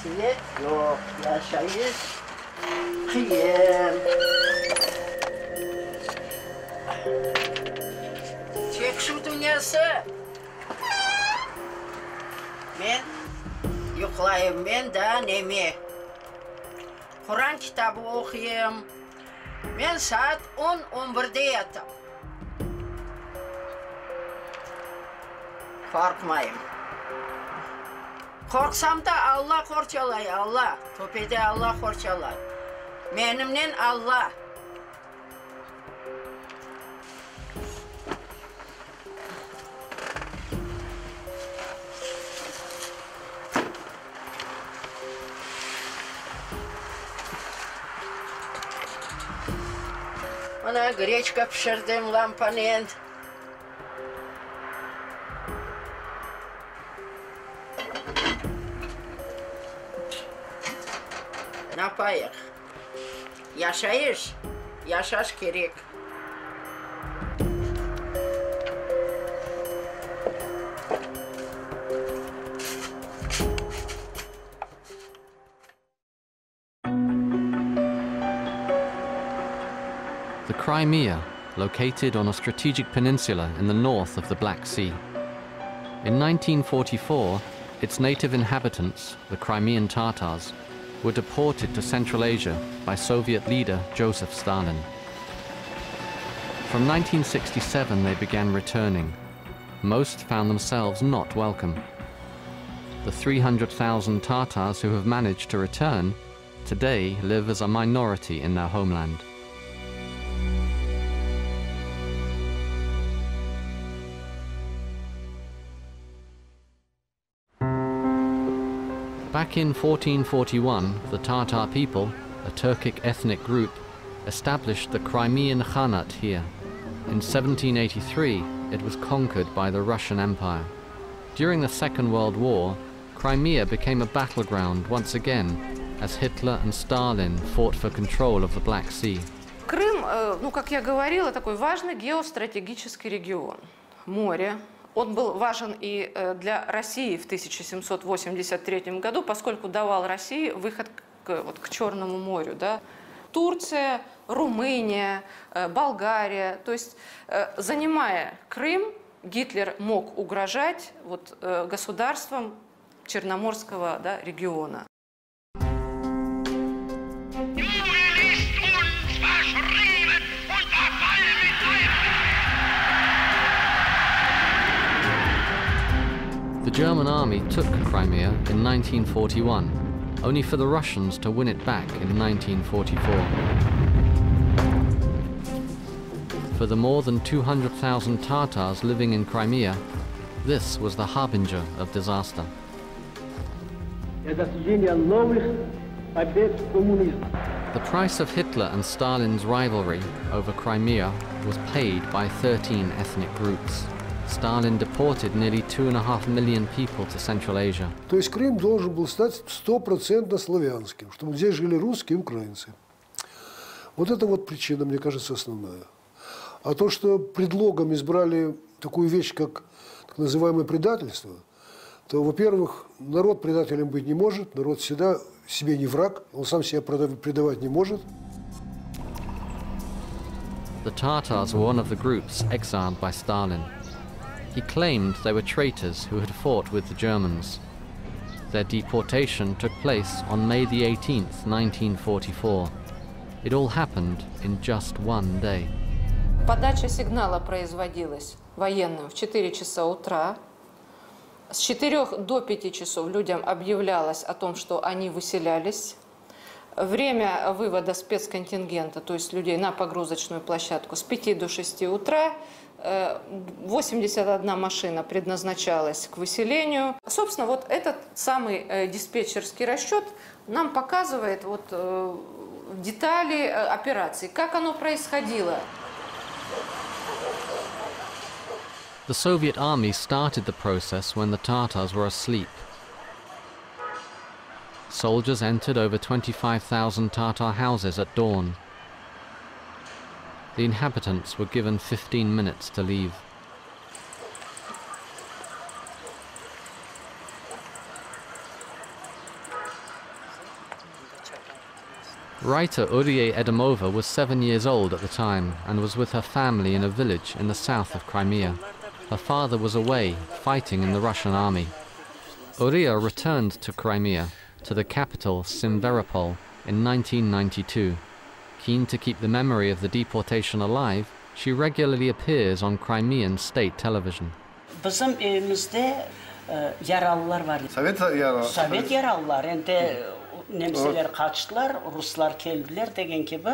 Hasiyet yok, yaşayış kıyım. Çek şu dünyası. Ben yuklayayım ben da nemi. Kur'an kitabı okuyayım. Ben saat 10-11'de yatam. Korkmayın. Korksam da Allah korçalay, Allah. Topede Allah korçalay. Benimle Allah. Bana гречка pişirdim lampanın. Ne yapayıq? Yaşayış, yaşaş gerek. The Crimea, located on a strategic peninsula in the north of the Black Sea. In 1944, its native inhabitants, the Crimean Tatars, were deported to Central Asia by Soviet leader Joseph Stalin. From 1967 they began returning. Most found themselves not welcome. The 300,000 Tatars who have managed to return today live as a minority in their homeland. Back in 1441, the Tatar people, a Turkic ethnic group, established the Crimean Khanate here. In 1783, it was conquered by the Russian Empire. During the Second World War, Crimea became a battleground once again, as Hitler and Stalin fought for control of the Black Sea. Крым, ну, как я говорила, такой важный геостратегический регион. Море. Он был важен и для России в 1783 году, поскольку давал России выход к Черному морю. Да? Турция, Румыния, Болгария. То есть, занимая Крым, Гитлер мог угрожать государствам Черноморского, да, региона. The German army took Crimea in 1941, only for the Russians to win it back in 1944. For the more than 200,000 Tatars living in Crimea, this was the harbinger of disaster. The price of Hitler and Stalin's rivalry over Crimea was paid by 13 ethnic groups. Stalin deported nearly 2.5 million people to Central Asia. То есть Крым должен был стать 100% славянским, чтобы здесь жили русские и украинцы. Вот это вот причина, мне кажется, основная. А то, что предлогом избрали такую вещь, как так называемое предательство, то, во-первых, народ предателем быть не может, народ всегда себе не враг, он сам себя предавать не может. The Tatars were one of the groups exiled by Stalin. He claimed they were traitors who had fought with the Germans. Their deportation took place on May the 18th, 1944. It all happened in just one day. Подача сигнала производилась военным в 4 часа утра. С 4 до 5 часов людям объявлялось о том, что они выселялись. Время вывода спецконтингента, то есть людей на погрузочную площадку, с 5 до 6 утра. 81 машина предназначалась к выселению. Собственно, вот этот самый диспетчерский расчет нам показывает детали операции, как оно происходило. The Soviet army started the process when the Tatars were asleep. Soldiers entered over 25,000 Tatar houses at dawn. The inhabitants were given 15 minutes to leave. Writer Uriye Edimova was 7 years old at the time and was with her family in a village in the south of Crimea. Her father was away, fighting in the Russian army. Uriye returned to Crimea, to the capital Simferopol, in 1992. Keen to keep the memory of the deportation alive, she regularly appears on Crimean state television. Bizim evimizde yaralılar var. Sovet yaralılar. Nemseler kaçtılar, Ruslar geldiler degen gibi.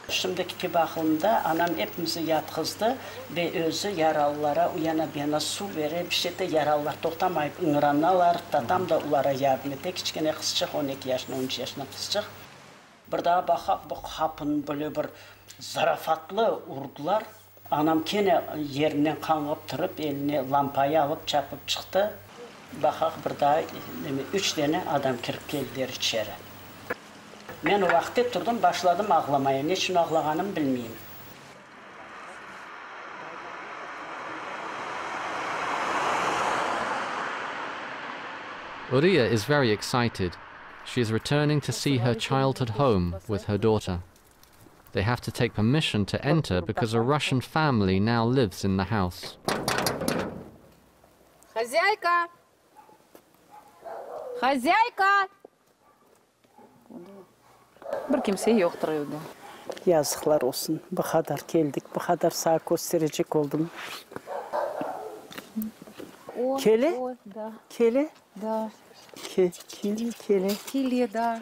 Şimdiki bakımda anam hepimizi yatkızdı ve özü yaralılara uyana bana su verip bir şeyde yaralılar toktamayıp ıngıranlar, tatam da ulara yardım etti. Küçükene kızcık, 12 yaşına, 13 yaşına kızcık. Bir daha bakıp bu kapın böyle bir zarafatlı urdular. Anam kene yerinden kanıp durup eline lampayı alıp çapıp çıktı. Bakak bir daha 3 tane adam kirip geldiler içeri. Ben o vakti durdum, başladım ağlamaya. Ne için ağlaganımı bilmeyeyim. Uriye is very excited. She is returning to see her childhood home with her daughter. They have to take permission to enter because a Russian family now lives in the house. Хозяйка! Хозяйка! Bir kimse yoktur evde. Yazıklar olsun. Bu kadar geldik, bu kadar sağ gösterecek oldum. Kele? Da. Kele? Da. Kele? Kile, da.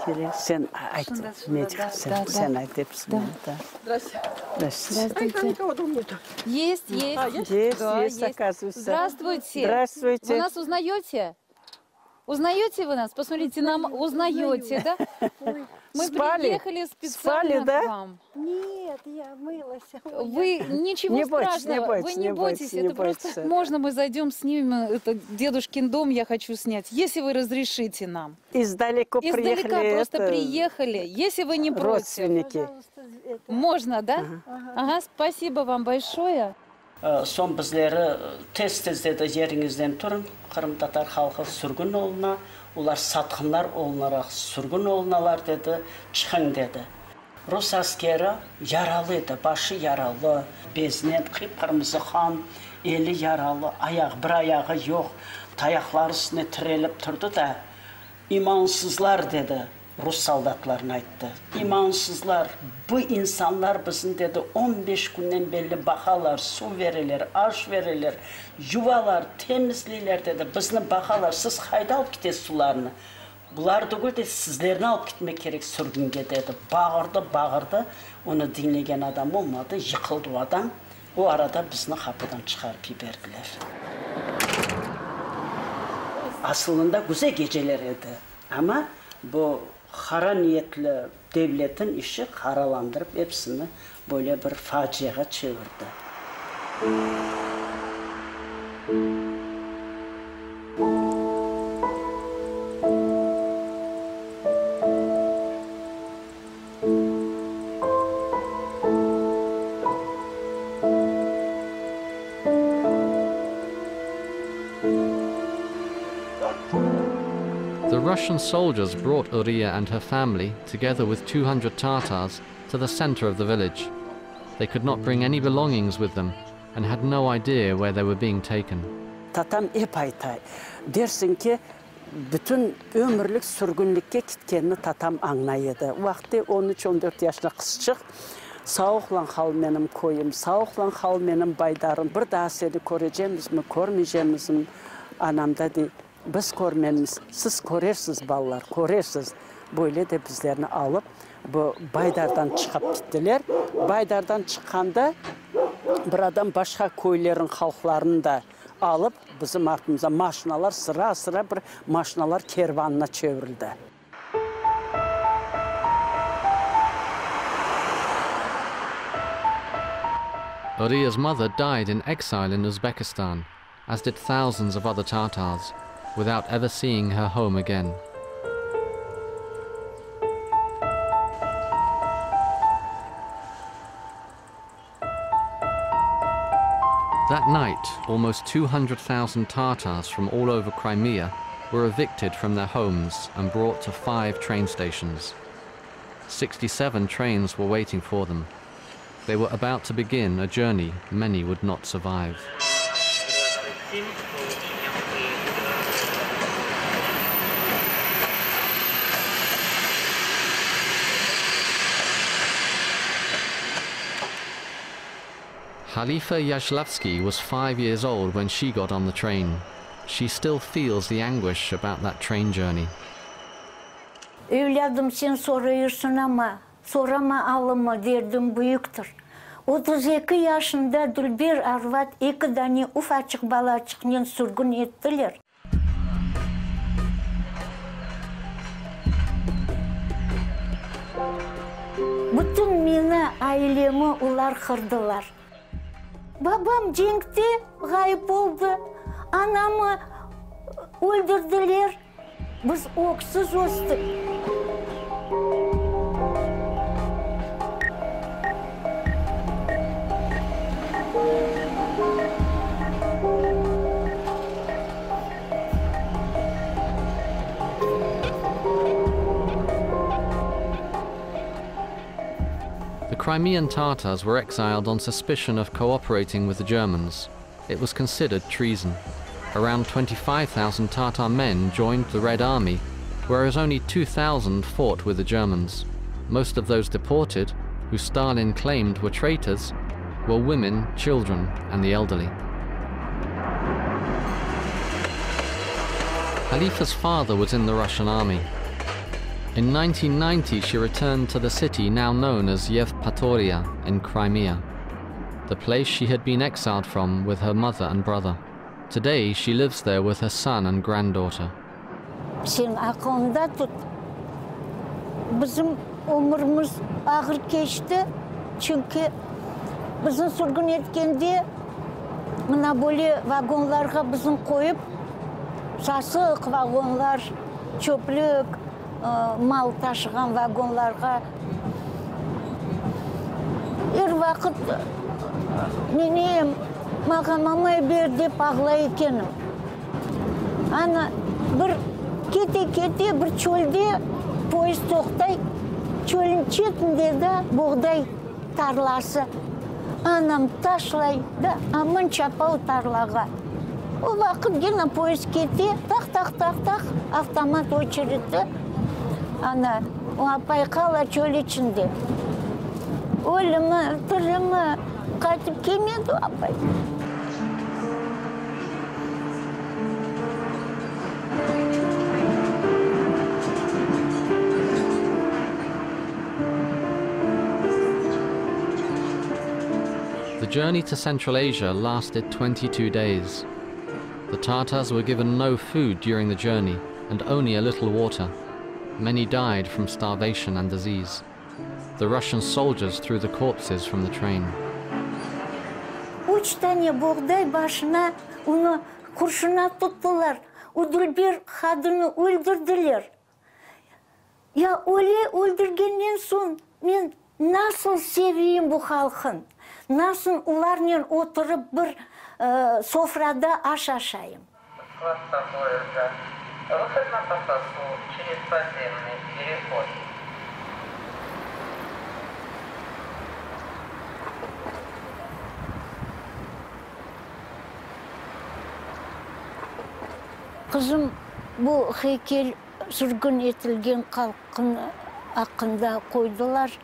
Kele. Sen ait. Ne diyorsun? Sen ait hepsini. Здравствуйте. Есть, есть. Есть, Да, есть, оказывается. Здравствуйте. Здравствуйте. Вы нас узнаете? Узнаете вы нас? Посмотрите, нам узнаете, да? Мы приехали специально к вам. Нет, я мылась. Вы ничего страшного, вы не бойтесь, это просто можно мы зайдем, снимем это дедушкин дом, я хочу снять, если вы разрешите нам. Издалека просто приехали, если вы не против. Родственники. Можно, да? Ага, спасибо вам большое. Son bizleri tez dedi yerinizden turun. Kırım Tatar halkı sürgün oluna, ular satqınlar olunarak sürgün olunalar dedi, çıkın dedi. Rus askeri yaralıydı, başı yaralı, beznen, kıpkırmızı kan, eli yaralı, bir ayağı yok, tayakları üstüne tirelip durdu da, imansızlar dedi. Rus saldatlarına aytdı. İmansızlar, bu insanlar bizim dedi 15 günden belli bakalar, su verirler, aş verirler, yuvalar, temizleyler dedi. Bizni bakalar, siz hayda alıp gidesiz sularını. Bular da dedi, sizlerini alıp gitmek gerek sürgünge dedi. Bağırdı. Onu dinleyen adam olmadı, yıkıldı o adam. O arada bizni kapıdan çıkarıp verdiler. Aslında güzel geceler idi. Ama bu kara niyetli devletin işi karalandırıp hepsini böyle bir faciaya çevirdi. Russian soldiers brought Uriye and her family, together with 200 Tatars, to the center of the village. They could not bring any belongings with them and had no idea where they were being taken. Tatam hep aytay. Dersin ki, bütün ömürlük sürgünlükке gitkenini tatam anlaydı. Vakti 13-14 yaşında kızcık. Sağlıklan hal benim koyum, sağlıklan hal benim baydarım. Bir daha seni göreceğimiz mi, görmeyeceğimiz mi? Anam dedi. Biz görmemiz, siz görürsünüz ballar, görürsünüz. Böyle de bizlerini alıp bu Baydar'dan çıkıp gittiler. Baydar'dan çıkanda bir adam başka köylerin halklarını da alıp bizim ardımıza maşinalar sıra bir maşinalar kervanına çevrildi. Uriye's mother died in exile in Uzbekistan, as did thousands of other Tatars, without ever seeing her home again. That night, almost 200,000 Tatars from all over Crimea were evicted from their homes and brought to 5 train stations. 67 trains were waiting for them. They were about to begin a journey many would not survive. Khalifa Yashlavsky was 5 years old when she got on the train. She still feels the anguish about that train journey. Evladım sen soruyorsun ama sorama alımı derdim büyüktür. 32 yaşında Dülber Arvat 2 tane ufacık balacıkla sürgün ettiler. Bütün beni, ailemi ular kırdılar. Babam cenkte gayip oldu. Anamı öldürdüler. Biz oksuz östük. The Crimean Tatars were exiled on suspicion of cooperating with the Germans. It was considered treason. Around 25,000 Tatar men joined the Red Army, whereas only 2,000 fought with the Germans. Most of those deported, who Stalin claimed were traitors, were women, children, and the elderly. Khalifa's father was in the Russian army. In 1990, she returned to the city now known as Yevpatoria in Crimea, the place she had been exiled from with her mother and brother. Today, she lives there with her son and granddaughter. Sen aklında tut. Bizim ömrümüz ağır geçti. Çünkü bizim sürgün etkende mına böyle vagonlarga bizim koyup sasık vagonlar, çöplük, mal taşıgan vagonlarga her vakit neneyim mağamama bir dep ağlay ekenim. Ana bir kete bir çölde poyez toktay, çölün çetinde de buğday tarlası. Anam taşlay da amın çapau tarlaga. O vakit yine poyez kete tak avtomat очередь. Ana o apay kala çöl içinde. Öyle mi, tırı mı, kaçıp gelmedi o apay. The journey to Central Asia lasted 22 days. The Tatars were given no food during the journey and only a little water. Many died from starvation and disease. The Russian soldiers threw the corpses from the train. 3 tane buğday başına onu kurşuna tuttular. O Dülber kadını öldürdüler. Ya öyle öldürgenden son ben nasıl seveyim bu halkın? Nasıl onlarla oturup bir sofrada aş aşayım? Выход на посадку через подземный переход. Kızım bu heykel sürgün etilgen halkın hakkında koydular.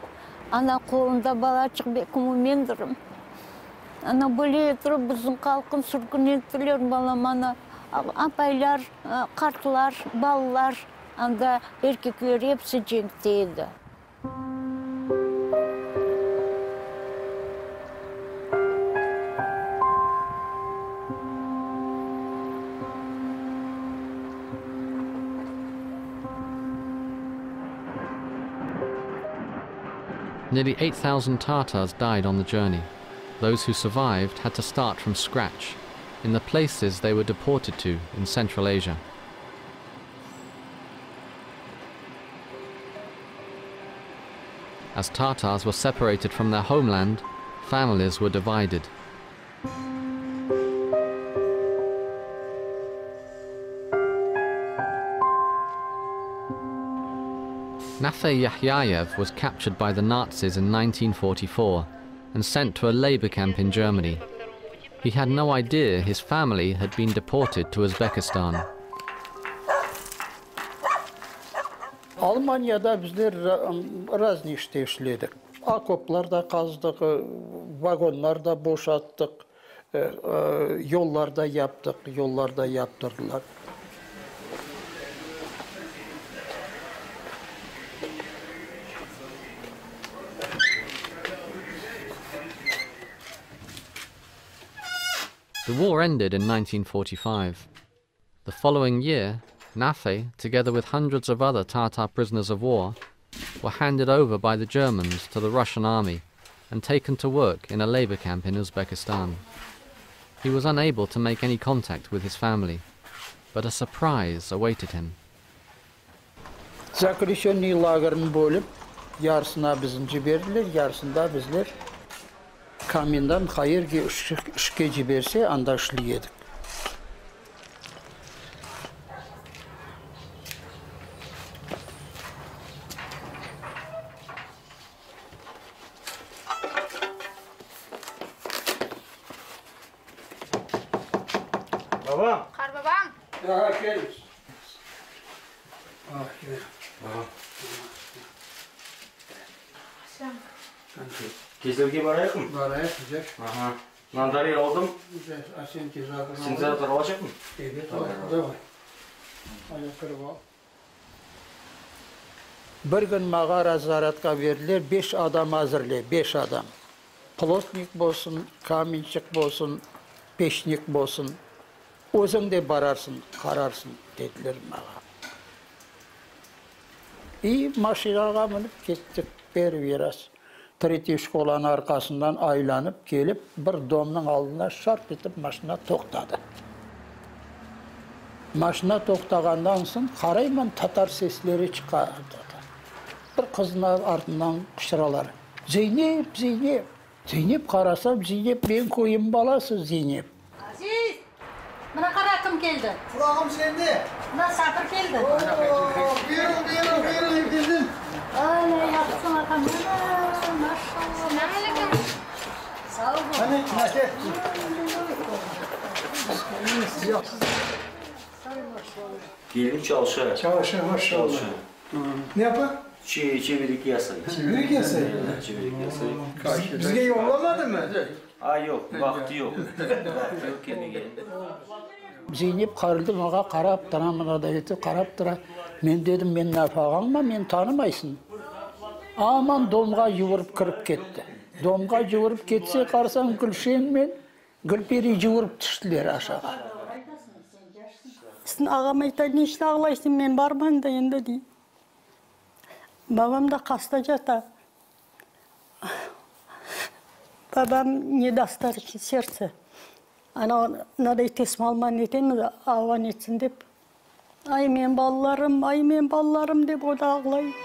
Ana kolunda balacık bekimi mendirim. Ana böyle oturup bizim halkın sürgün ettiler balam ana. Apaylar, kartlar, ballar, anda erkekler hepsi cenkteydi. Nearly 8,000 Tatars died on the journey. Those who survived had to start from scratch in the places they were deported to in Central Asia. As Tatars were separated from their homeland, families were divided. Nafay Yahyayev was captured by the Nazis in 1944 and sent to a labor camp in Germany. He had no idea his family had been deported to Uzbekistan. Almanya'da bizler разные işte işledik. Okoplarda kazdık, vagonlarda boşalttık, yollarda yaptık, yollarda yaptırdılar. The war ended in 1945. The following year, Nafay, together with hundreds of other Tatar prisoners of war, were handed over by the Germans to the Russian army and taken to work in a labor camp in Uzbekistan. He was unable to make any contact with his family, but a surprise awaited him. Zakrishonny lagerini bölüp, yarısına bizim jiberdiler, yarısında bizler kamindan hayırga ishga jiberse, anda ishlaydik. Babam. Kar babam. Ya gel. Ah gel. Кезерге барайық mı? Baraya güzel. Aha. Mandarina aldım. Güzel. Asen tezahürü. Sinzatör alacak mı? Evet, давай. Ayakları var. Bir gün mağara zaratqa verdiler, 5 adam hazırlı, 5 adam. Plotnik bolsun, kaminçik bolsun, peşnik bolsun. Özün de bararsın, kararsın dediler bana. İyi maşinaga minip kettik biraz. Tretий şkolanın arkasından aylanıp gelip bir domның aldına şart etip maşina to'xtadi. Maşina to'xtagandan so'ng qarayman tatar sesleri chiqadi. Bir qizning ardından qışıralar. Zeynep, Zeynep. Zeynep qarasam, Zeynep ben koyun balası Zeynep. Aziz, bana qara kim keldi? Qulog'im sende. Bana Sapir keldi. Buyurun keldim. Ay, yaxshisan akam. Maşallah. Namalikam? Sağ ol. Hani nake? Gelin çalışıyor. Çalışıyor maşallah. Ne yapar? Çevirik yasayı. Çevirik yasayı. Çevirik yasayı. Bizge yollamadı mı? Ay yok, vakti yok. Vakti yok kendi gelin. Zeynep qarıldı, mağa qarab tura, mana da etib qarab tura. Men dedim, men nafaqanma, men tanımaysın. Aman domga yuvurup kirib ketdi. Domga yuvurup ketse qarasam Gülşen men Gülperi yuvurup tushdilar aşağı. Sizin ağam aytadi, nechta ağlaysan, men barman da endi deydi. Babam da qasda jata. Babam не даст сердце. Ana naday teslim alman etemiz, avan etsin dep. Ay men ballarım dep o da ağlayıp.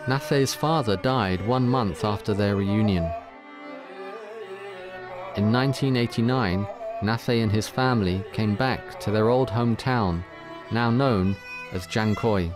Nafay's father died 1 month after their reunion. In 1989, Nafay and his family came back to their old hometown, now known as Jankoy.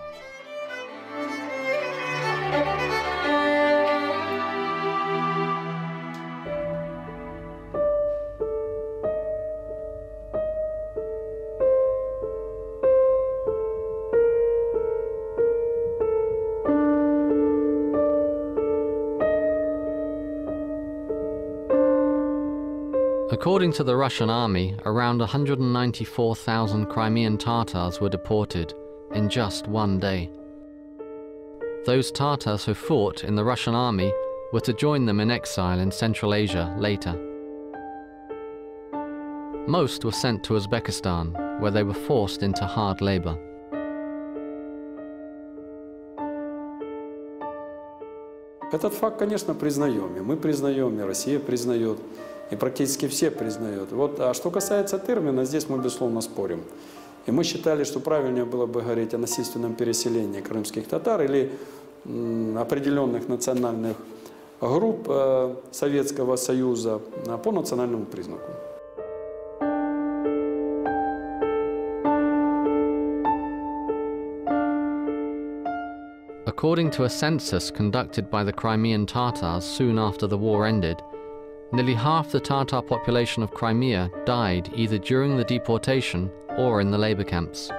According to the Russian army, around 194,000 Crimean Tatars were deported in just one day. Those Tatars who fought in the Russian army were to join them in exile in Central Asia later. Most were sent to Uzbekistan, where they were forced into hard labor. Этот факт, конечно, признаем, и мы признаем, и Россия признает, и практически все признают. Вот, а что касается термина, здесь мы, безусловно, спорим. И мы считали, что правильнее было бы говорить о насильственном переселении крымских татар или определенных национальных групп Советского Союза по национальному признаку. According to a census conducted by the Crimean Tatars soon after the war ended, nearly half the Tatar population of Crimea died either during the deportation or in the labor camps.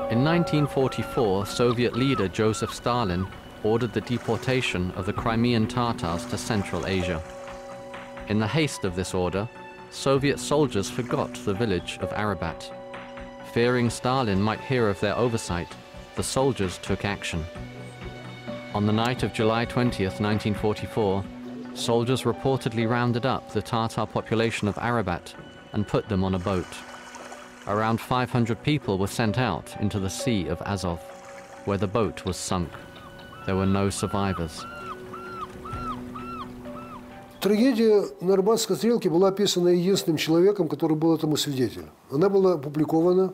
In 1944, Soviet leader Joseph Stalin ordered the deportation of the Crimean Tatars to Central Asia. In the haste of this order, Soviet soldiers forgot the village of Arabat. Fearing Stalin might hear of their oversight, the soldiers took action. On the night of July 20th, 1944, soldiers reportedly rounded up the Tatar population of Arabat and put them on a boat. Around 500 people were sent out into the Sea of Azov, where the boat was sunk. There were no survivors. Трагедия на Арбатской стрелке была описана единственным человеком, который был этому свидетелем. Она была опубликована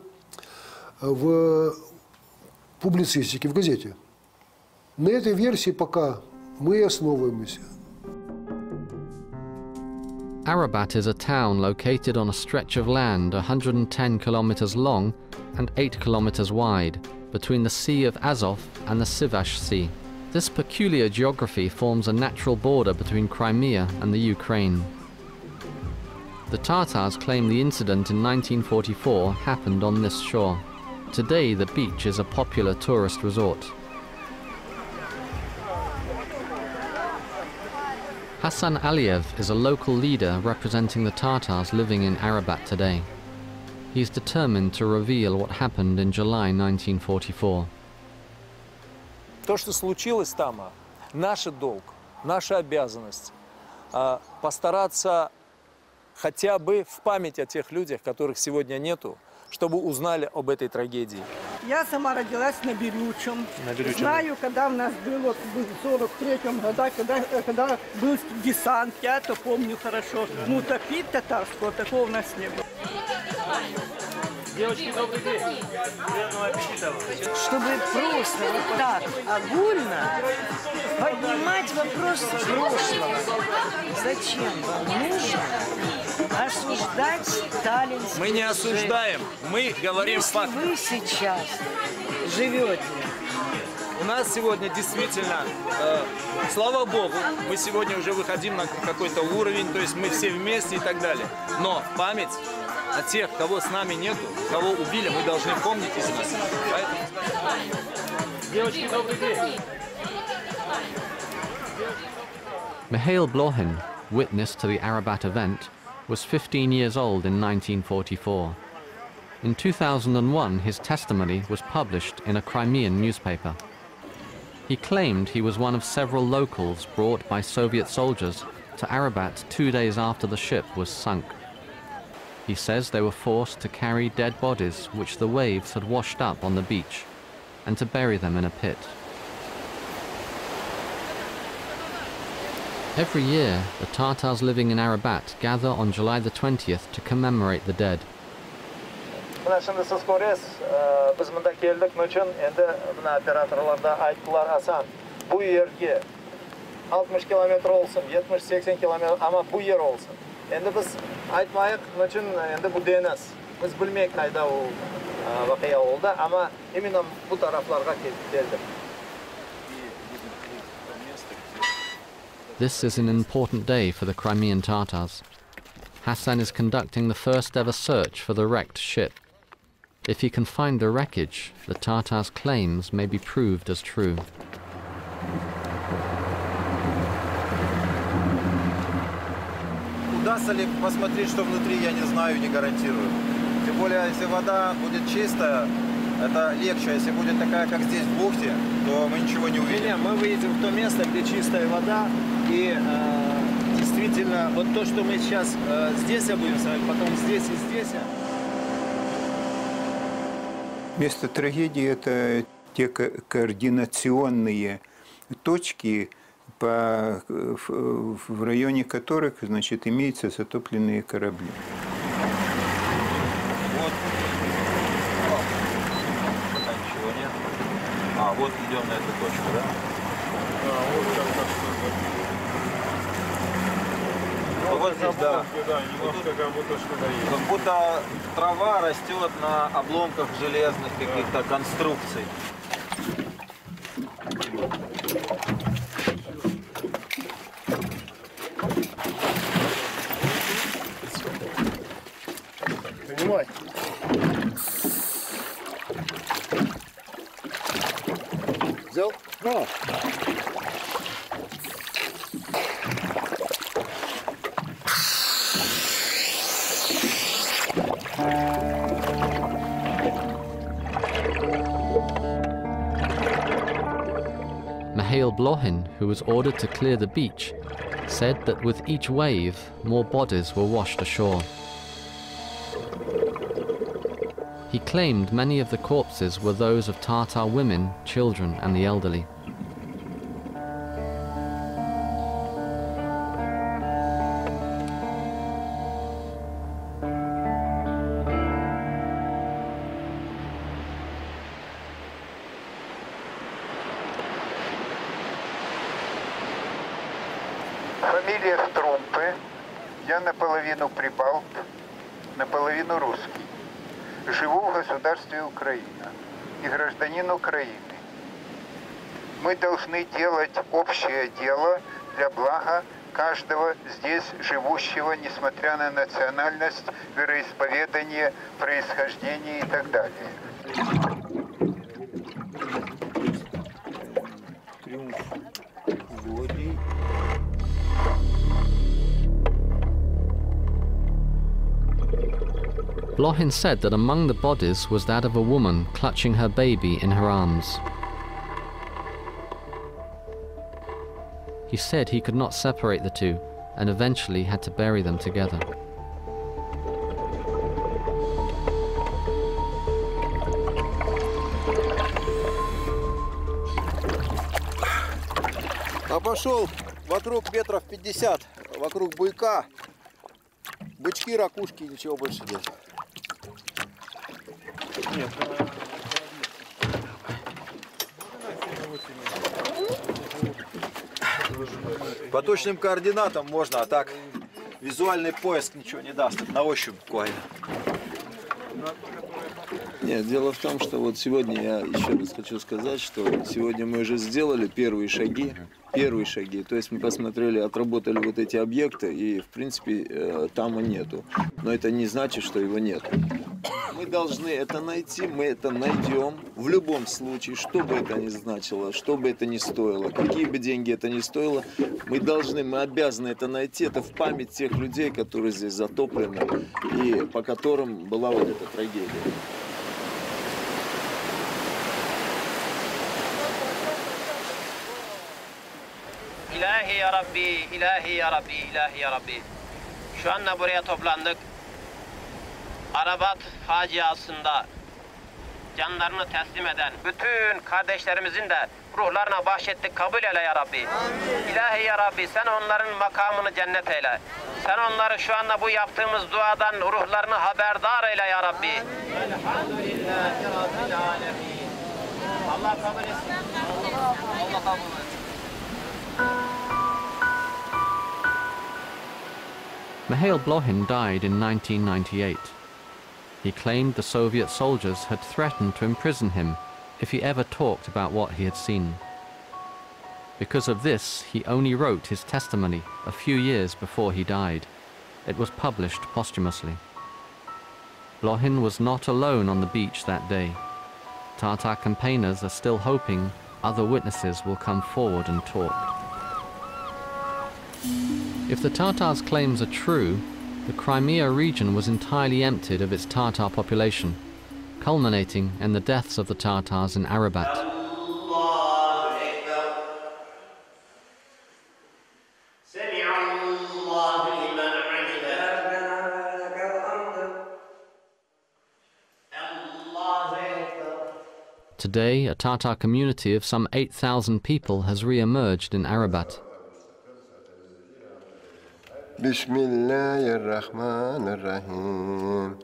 в публицистике, в газете. На этой версии пока мы и основываемся. Arabat is a town located on a stretch of land 110 kilometers long and 8 kilometers wide, between the Sea of Azov and the Sivash Sea. This peculiar geography forms a natural border between Crimea and the Ukraine. The Tatars claim the incident in 1944 happened on this shore. Today the beach is a popular tourist resort. Hassan Aliyev is a local leader representing the Tatars living in Arabat today. He is determined to reveal what happened in July 1944. То, что случилось там, наш долг, наша обязанность постараться хотя бы в память о тех людях, которых сегодня нету, чтобы узнали об этой трагедии. Я сама родилась на Берючем. Знаю, когда у нас было в 43-м году, когда был десант, я это помню хорошо. Ну, топить татарского такого у нас не было. Девочки, добрый день. Приятного аппетита. Чтобы просто вот так огульно поднимать вопрос прошлого. Зачем вам нужно осуждать сталинский? Мы не осуждаем, мы говорим факт. Если вы сейчас живете. У нас сегодня действительно, слава Богу, мы сегодня уже выходим на какой-то уровень, то есть мы все вместе и так далее. Но память о тех, кого с нами нету, кого убили, мы должны помнить и знать. Поэтому... Девочки, добрый день. Mikhail Blohin, witness to the Arabat event, was 15 years old in 1944. In 2001, his testimony was published in a Crimean newspaper. He claimed he was one of several locals brought by Soviet soldiers to Arabat 2 days after the ship was sunk. He says they were forced to carry dead bodies which the waves had washed up on the beach and to bury them in a pit. Every year, the Tatars living in Arabat gather on July the 20th to commemorate the dead. Мына şimdi siz көресіз, biz mında keldik üçün, endi mına operatorlarda ayttılar Hasan, bu yerge 60 kilometre olsun, 70-80 kilometre ama bu yer olsun. Endi biz aytmayık üçün, endi bu denes. Biz bilmeyik kayda o vakıya oldu ama eminim bu taraflarga geldik. This is an important day for the Crimean Tatars. Hassan is conducting the first ever search for the wrecked ship. If he can find the wreckage, the Tatars' claims may be proved as true. Удастся ли посмотреть, что внутри, я не знаю, не гарантирую. Тем более, если вода будет чистая, это легче. Если будет такая, как здесь в бухте, то мы ничего не увидим. Мы выйдем в то место, где чистая вода, и действительно, вот то, что мы сейчас здесь будем с вами, потом здесь и здесь. Место трагедии – это те координационные точки, в районе которых, значит, имеются затопленные корабли. Вот. Пока ничего нет. А, вот идем на эту точку, да? Вот здесь, да. Как будто трава растет на обломках железных каких-то конструкций. Понимаете? Взял? Да. Mihail Blohin, who was ordered to clear the beach, said that with each wave, more bodies were washed ashore. He claimed many of the corpses were those of Tatar women, children, and the elderly. Фамилия Струмпы. Я наполовину прибалт, наполовину русский. Живу в государстве Украина и гражданин Украины. Мы должны делать общее дело для блага каждого здесь живущего, несмотря на национальность, вероисповедание, происхождение и так далее. Blohin said that among the bodies was that of a woman clutching her baby in her arms. He said he could not separate the two and eventually had to bury them together. Обошел вокруг метров 50, вокруг буйка. Бычки, ракушки, ничего больше нет. Нет. По точным координатам можно, а так визуальный поиск ничего не даст. На ощупь буквально. Нет, дело в том, что вот сегодня я еще раз хочу сказать, что сегодня мы уже сделали первые шаги. То есть мы посмотрели, отработали вот эти объекты, и в принципе там и нету. Но это не значит, что его нет. Мы должны это найти, мы это найдем в любом случае, что бы это ни значило, что бы это ни стоило, какие бы деньги это ни стоило, мы обязаны это найти, это в память тех людей, которые здесь затоплены и по которым была вот эта трагедия. İlahi ya Rabbi, ilahi ya Rabbi, ilahi ya Rabbi. Şu anda buraya toplandık. Arabat faciasında canlarını teslim eden bütün kardeşlerimizin de ruhlarına bahşettik, kabul eyle ya Rabbi. İlahi ya Rabbi, sen onların makamını cennet eyle. Sen onları şu anda bu yaptığımız duadan ruhlarını haberdar eyle ya Rabbi. Elhamdülillahi Rabbil alemin. Allah kabul etsin. Allah kabul etsin. Mihail Blohin died in 1998. He claimed the Soviet soldiers had threatened to imprison him if he ever talked about what he had seen. Because of this, he only wrote his testimony a few years before he died. It was published posthumously. Blohin was not alone on the beach that day. Tatar campaigners are still hoping other witnesses will come forward and talk. If the Tatars' claims are true, the Crimea region was entirely emptied of its Tatar population, culminating in the deaths of the Tatars in Arabat. Today, a Tatar community of some 8,000 people has re-emerged in Arabat. Bismillahirrahmanirrahim.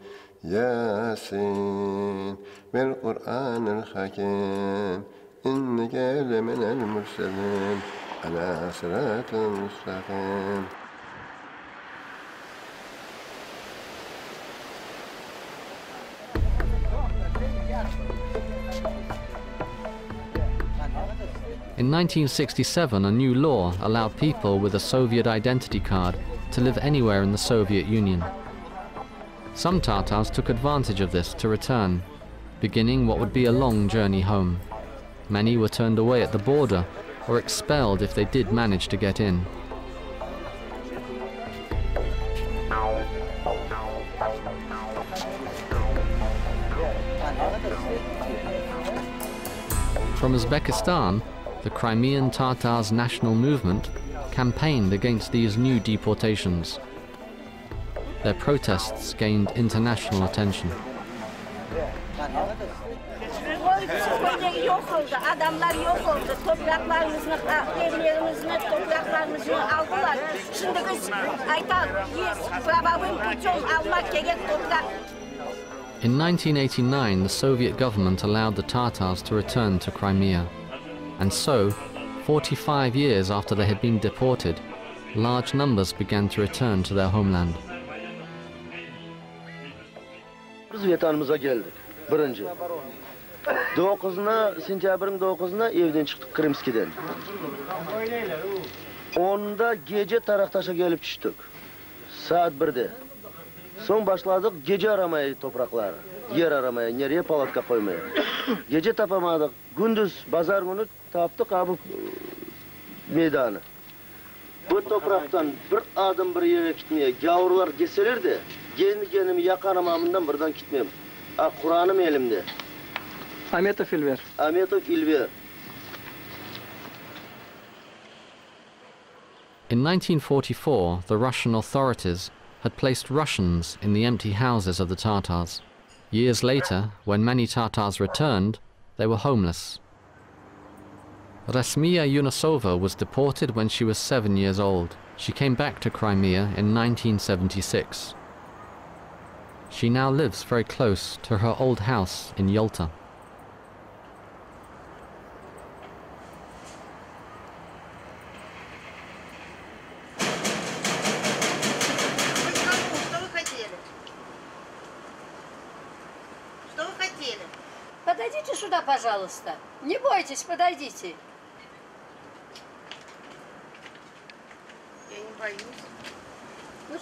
Yasin. Bil Qur'anil Hakim. Inneke leminel murselin. Ala sıratil mustaqim. In 1967, a new law allowed people with a Soviet identity card to live anywhere in the Soviet Union. Some Tatars took advantage of this to return, beginning what would be a long journey home. Many were turned away at the border or expelled if they did manage to get in. From Uzbekistan, the Crimean Tatars' national movement campaigned against these new deportations. Their protests gained international attention. In 1989, the Soviet government allowed the Tatars to return to Crimea. And so, 45 years after they had been deported, large numbers began to return to their homeland. Biz vatanımıza geldik. Birinci. 9'una, sentyabrın 9'una evden çıktık Krımski'den. 10'da gece Taraktaş'a gelip düştük. Saat 1'de. Son başladık gece aramaya toprakları. Yer aramaya, nereye palatka koymaya. Gece tapamadık. Gündüz, pazar günü taptık abi meydanı. Bu topraktan bir adım bir yere gitmeye, gavurlar gelseler de, kendimi yakanamamından buradan gitmeyeyim. Kur'an'ım elimde. Ahmetov İlver. Ahmetov İlver. In 1944, the Russian authorities had placed Russians in the empty houses of the Tatars. Years later, when many Tatars returned, they were homeless. Rasmiya Yunusova was deported when she was 7 years old. She came back to Crimea in 1976. She now lives very close to her old house in Yalta. Подойдите сюда, пожалуйста. Не бойтесь, подойдите. Я не боюсь. Ну,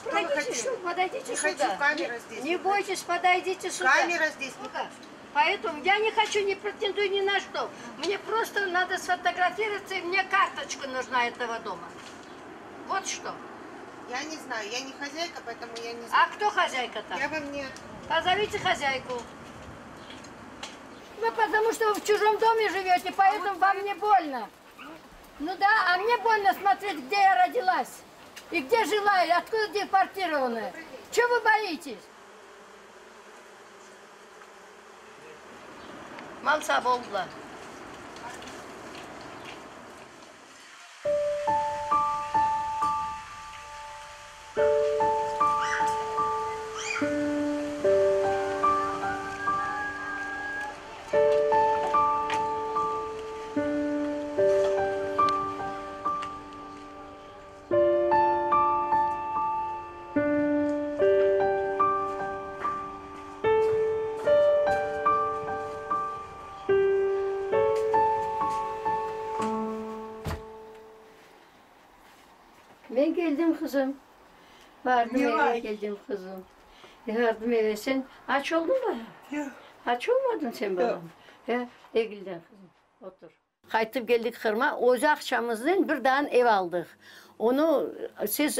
подойдите сюда. Камера здесь. Не бойтесь, подойдите сюда. Камера здесь. Поэтому я не хочу, не претендую ни на что. Мне просто надо сфотографироваться, и мне карточка нужна этого дома. Вот что. Я не знаю, я не хозяйка, поэтому я не знаю. А кто хозяйка-то? Я вам не... Позовите хозяйку. Вы потому что вы в чужом доме живете, поэтому вам не больно. Ну да, а мне больно смотреть, где я родилась. И где жила, и откуда депортированная. Чего вы боитесь? Малса Волгла. Ben geldim kızım. Vardım eve geldim kızım. Yardım edersen aç oldun mu? Yok. Aç olmadın sen bana. Ya, Egil'den kızım. Otur. Kaytıp geldik Kırım'a. Oca akşamızdan bir tane ev aldık. Onu siz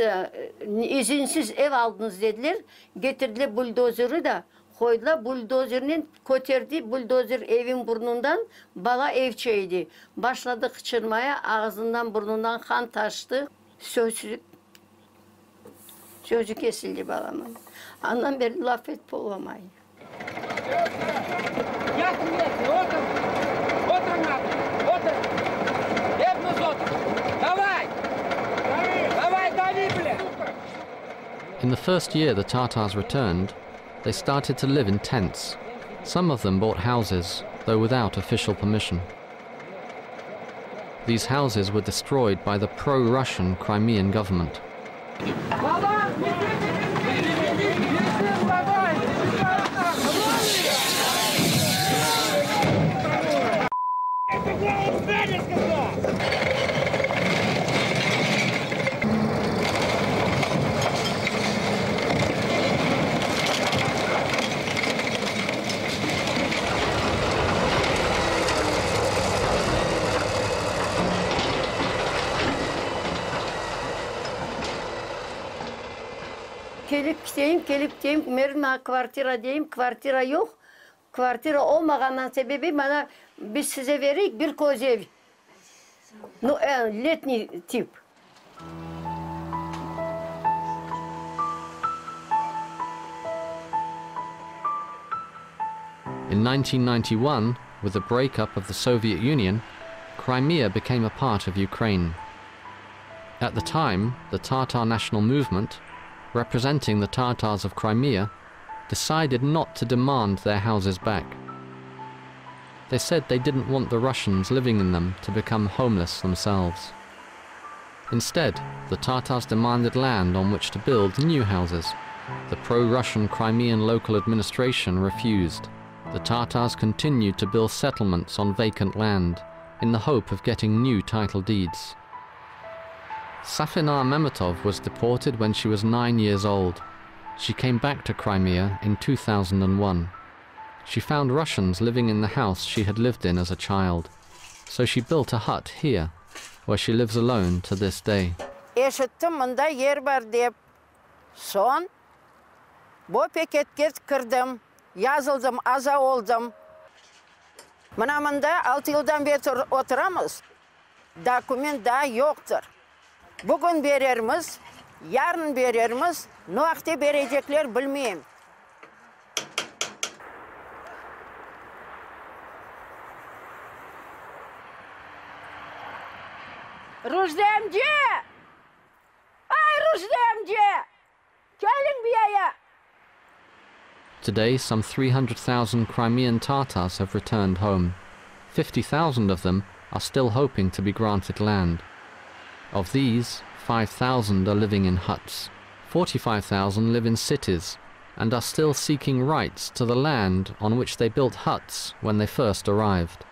izinsiz ev aldınız dediler. Getirdiler buldozeri de koydular. Buldozerinin köterdi. Buldozer evin burnundan bala evçeydi. Başladı kıçırmaya. Ağzından burnundan kan taştı. Sözü kesildi balamın. Andan beri laf et olamayın. Yatın, otur. Oturun abi, otur. Hepiniz otur. Davay. Davay, davi bile. In the first year the Tatars returned, they started to live in tents. Some of them bought houses, though without official permission. These houses were destroyed by the pro-Russian Crimean government. Gelip deyim, merhaba kvartira deyim, kvartira yok. Kvartira olmagandan sebebi bana biz size verik bir koca ev. No, letni tip. In 1991, with the breakup of the Soviet Union, Crimea became a part of Ukraine. At the time, the Tatar national movement, representing the Tatars of Crimea, decided not to demand their houses back. They said they didn't want the Russians living in them to become homeless themselves. Instead, the Tatars demanded land on which to build new houses. The pro-Russian Crimean local administration refused. The Tatars continued to build settlements on vacant land in the hope of getting new title deeds. Safinar Memetov was deported when she was 9 years old. She came back to Crimea in 2001. She found Russians living in the house she had lived in as a child, so she built a hut here, where she lives alone to this day. Eşittim mında yer var deyip, son bu paketke kirdim, yazıldım, aza oldum. Mına mında 6 yıldan beri oturamız, dokument daha yoktur. Bugün vererimiz, yarın vererimiz, ne vakti verecekler bilmeyeyim. Rüzdemci! Ay Rüzdemci! Gelin bir yaya! Today, some 300,000 Crimean Tatars have returned home. 50,000 of them are still hoping to be granted land. Of these, 5,000 are living in huts. 45,000 live in cities and are still seeking rights to the land on which they built huts when they first arrived.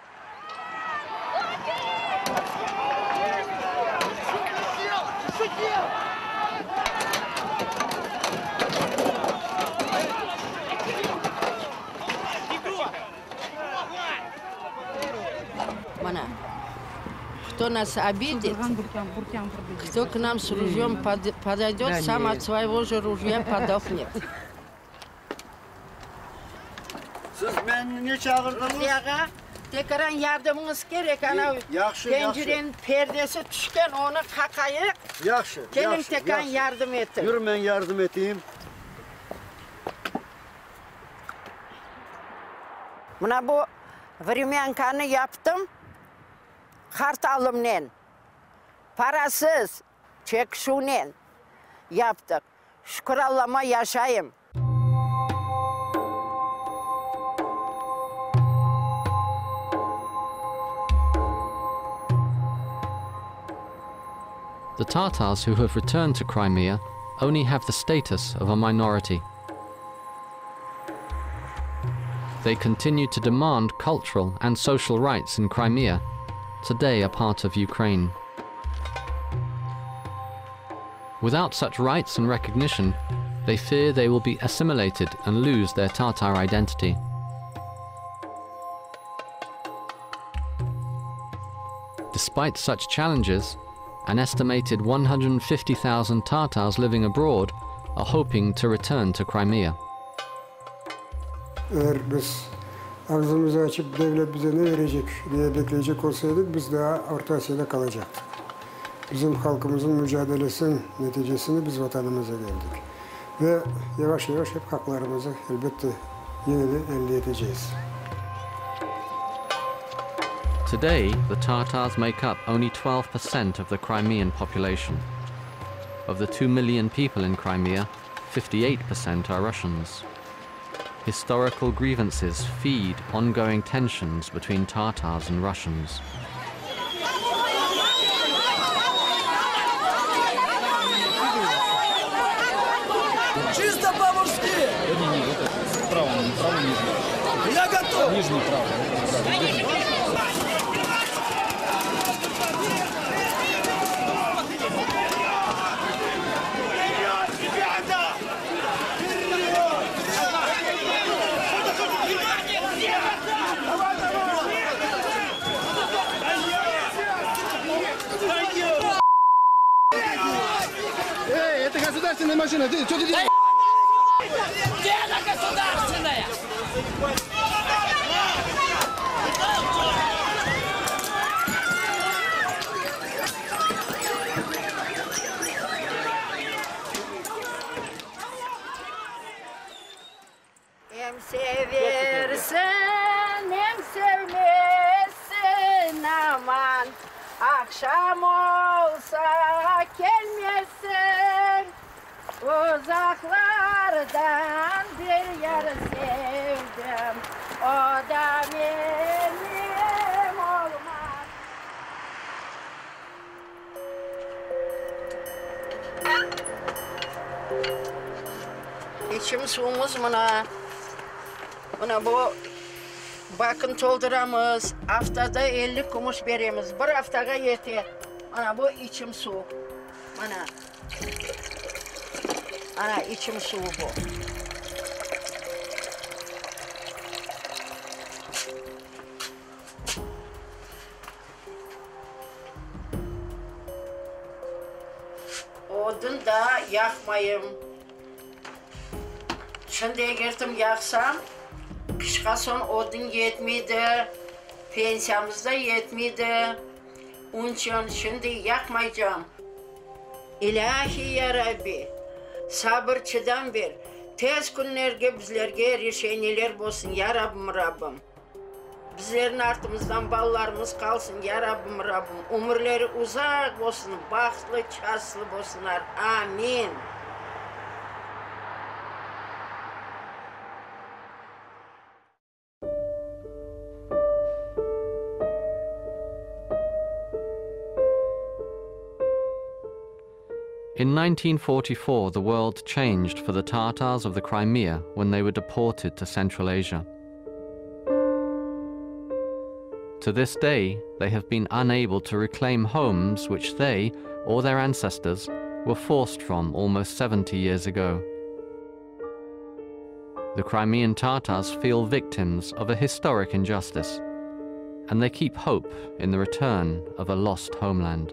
Кто нас обидит, кто к нам с ружьем подойдет, сам от своего же ружья подохнет. Siz beni ne çağırdınız? Yağa, tekrar yardımınız gerek. Ana pencerenin perdesi düşken onu kakayık. Yaxşı. Gelin tekrar yardım etin. Yürü ben yardım edeyim. Buna bu времянkanı yaptım. Kartalımla, parasız, çekşuyle yaptık. Şükür Allah'ıma yaşayayım. The Tatars who have returned to Crimea only have the status of a minority. They continue to demand cultural and social rights in Crimea, today a part of Ukraine. Without such rights and recognition, They fear they will be assimilated and lose their Tatar identity. Despite such challenges, an estimated 150,000 Tatars living abroad are hoping to return to Crimea. Eğer biz ağzımızı açıp devlet bize ne verecek diye bekleyecek olsaydık biz daha Orta Asya'da kalacaktık. Bizim halkımızın mücadelesinin neticesinde biz vatanımıza geldik. Ve yavaş yavaş hep haklarımızı elbette yine de elde edeceğiz. Today, the Tatars make up only 12% of the Crimean population. Of the 2 million people in Crimea, 58% are Russians. Historical grievances feed ongoing tensions between Tatars and Russians. Чисто по-мужски! Право, нижний. Я готов! Нижний, право. Эй, это государственная машина, ты что ты делаешь? Где она государственная? Hem seversin, hem sevmezsin aman. Akşam olsa gelmezsin. Uzaklardan bir yer sevdim. O da benim olmaz. İçim suyumuz buna bu bakın dolduramız. Haftada 50 kuruş veremiz. Bir haftaga yeter. Ana bu içim su. Ana içim suyu bu. Odun da yakmayayım. Şimdi girdim yaksam, kışka son odun yetmeydi, pensiyamız da yetmeydi. Onun için şimdi yakmayacağım. İlahi ya Rabbi, sabır çıdan ver. Tez günlerge bizlerge reşeniler bolsun ya Rabbim. Bizlerin artımızdan ballarımız kalsın ya Rabbim. Umurları uzak olsun, bahtlı, çaslı olsunlar. Amin. In 1944, the world changed for the Tatars of the Crimea when they were deported to Central Asia. To this day, they have been unable to reclaim homes which they, or their ancestors, were forced from almost 70 years ago. The Crimean Tatars feel victims of a historic injustice, and they keep hope in the return of a lost homeland.